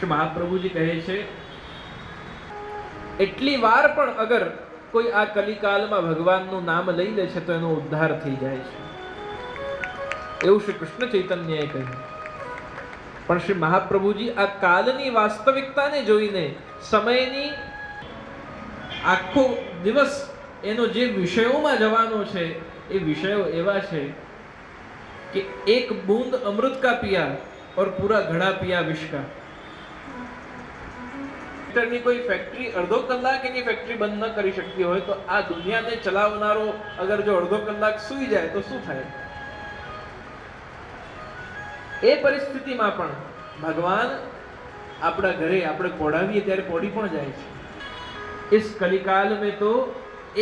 શ્રી મહાપ્રભુજી કહે છે, એટલી વાર પણ અગર કોઈ આ કલિકાલમાં ભગવાનનું નામ લઈ લે છે તો એનો ઉદ્ધાર થઈ જાય છે, એવું શ્રી કૃષ્ણ ચૈતન્યએ કહ્યું. પણ શ્રી મહાપ્રભુજી આ કાલની વાસ્તવિકતાને જોઈને, સમયની આખો દિવસ એનો જે વિષયોમાં જવાનો છે એ વિષયો એવા છે કે એક બૂંદ અમૃત કા પિયા और पूरा घड़ा पिया विष का. ની કોઈ ફેક્ટરી અડધો કલાક એની ફેક્ટરી બંધ ન કરી શકતી હોય તો આ દુનિયાને ચલાવનારો અગર જો અડધો કલાક સૂઈ જાય તો શું થાય? એ પરિસ્થિતિમાં પણ ભગવાન આપણા ઘરે આપણે પોઢાવીએ ત્યારે પોઢી પણ જાય છે. इस कलिकाल में तो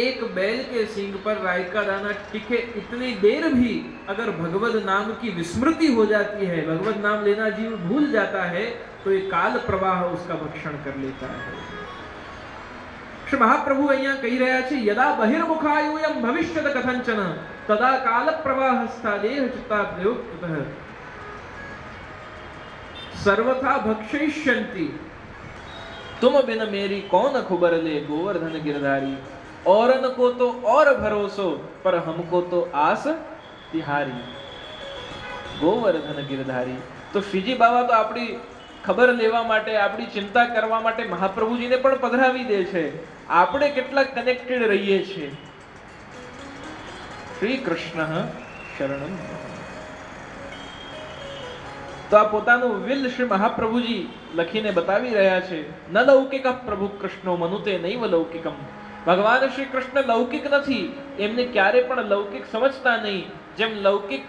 एक बैल के सींग पर राई का दाना टिके इतनी देर भी अगर भगवत नाम की विस्मृति हो जाती है, भगवत नाम लेना जीव भूल जाता है, तो ये काल प्रवाह उसका भक्षण कर लेता है. श्री महाप्रभु અહીંયા કહી રહ્યા છે, यदा बहिर्मुखायुयं भविष्यत कथंचन तदा काल प्रवाहस्था देह चित्ताभ्योक्तः सर्वथा भक्षयिष्यन्ति तुम बिन मेरी कौन खबर ले गोवर्धन गिरधारी. औरन को तो और भरोसो पर हमको तो आस तिहारी. गोवर्धन गिरधारी. तो श्रीजी बाबा तो આપણી ખબર લેવા માટે, આપણી ચિંતા કરવા માટે મહાપ્રભુજીને પણ પધરાવી દે છે. આપણે કેટલા કનેક્ટેડ રહીએ છીએ. શ્રી કૃષ્ણ શરણમ. તો આ પોતાનું વિલ શ્રી મહાપ્રભુજી લખીને બતાવી રહ્યા છે. ન લૌકિક પ્રભુ કૃષ્ણો મનુતે નૈવ લૌકિકમ. ભગવાન શ્રી કૃષ્ણ લૌકિક નથી, એમને ક્યારે પણ લૌકિક સમજતા નહીં. જેમ લૌકિક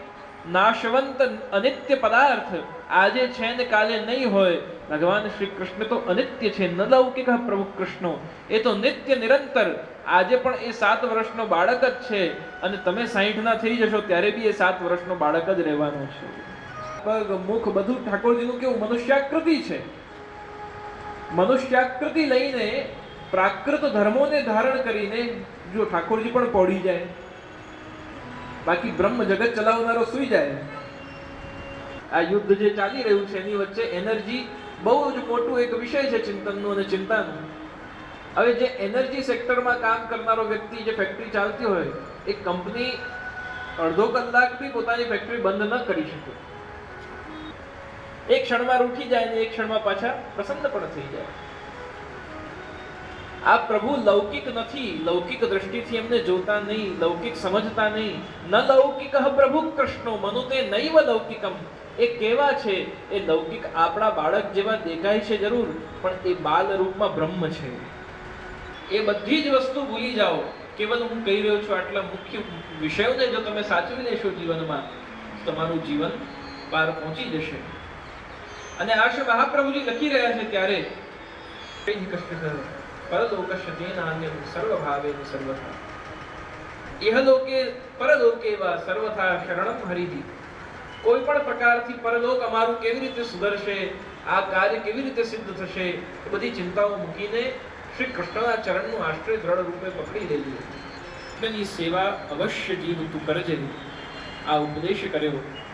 નાશવંત અનિત્ય પદાર્થ આજે છે ને કાલે નહીં હોય, ભગવાન શ્રી કૃષ્ણ તો અનિત્ય છે. ન લૌકિક પ્રભુ કૃષ્ણો, એ તો નિત્ય નિરંતર. આજે પણ એ 7 વર્ષનો બાળક જ છે અને તમે 60 ના થઈ જશો ત્યારે બી એ 7 વર્ષનો બાળક જ રહેવાનો છે. પગ મુખ બધું ઠાકોરજીનું કેવું મનુષ્યાકૃતિ છે. મનુષ્યાકૃતિ લઈને પ્રાકૃત ધર્મોને ધારણ કરીને જો ઠાકોરજી પણ પડી જાય, બાકી બ્રહ્મ જગત ચલાવનારો સુઈ જાય. આ યુદ્ધ જે ચાલી રહ્યું છે એની વચ્ચે એનર્જી બહુ જ મોટું એક વિષય છે ચિંતનનું અને ચિંતાનું. હવે જે એનર્જી સેક્ટરમાં કામ કરનારો વ્યક્તિ, જે ફેક્ટરી ચાલતી હોય, એ કંપની અડધો કલાક બી પોતાની ફેક્ટરી બંધ ન કરી શકે. એક ક્ષણમાં રૂઠી જાય ને એક ક્ષણમાં પાછા પ્રસન્ન પણ થઈ જાય. આ પ્રભુ લૌકિક નથી, લૌકિક દ્રષ્ટિથી એમને જોતા નહીં, લૌકિક સમજતા નહીં. ન લૌકિક પ્રભુ કૃષ્ણો મનુતે નૈવ લૌકિકમ. એ કેવા છે? એ લૌકિક આપણા બાળક જેવા દેખાય છે જરૂર, પણ એ બાલ રૂપમાં બ્રહ્મ છે. એ બધી જ વસ્તુ ભૂલી જાઓ. કેવલ હું કહી રહ્યો છું આટલા મુખ્ય વિષયોને જો તમે સાચવી લેશો જીવનમાં, તમારું જીવન પાર પહોંચી જશે. અને આ શ્રી મહાપ્રભુજી લખી રહ્યા છે ત્યારે પરલોકસ્ય તેનાન્યમ સર્વભાવેન સર્વથા ઇહલોકે પરલોકે વા સર્વથા શરણમ હરિહિ. કોઈ પણ પ્રકારથી પરલોક અમારું કેવી રીતે સુધરશે, આ કાર્ય કેવી રીતે સિદ્ધ થશે, એ બધી ચિંતાઓ મૂકીને શ્રી કૃષ્ણના ચરણનું આશ્રય દ્રઢ રૂપે પકડી લેવું. એની સેવા અવશ્ય જીવ તું કરજે. આ ઉપદેશ કર્યો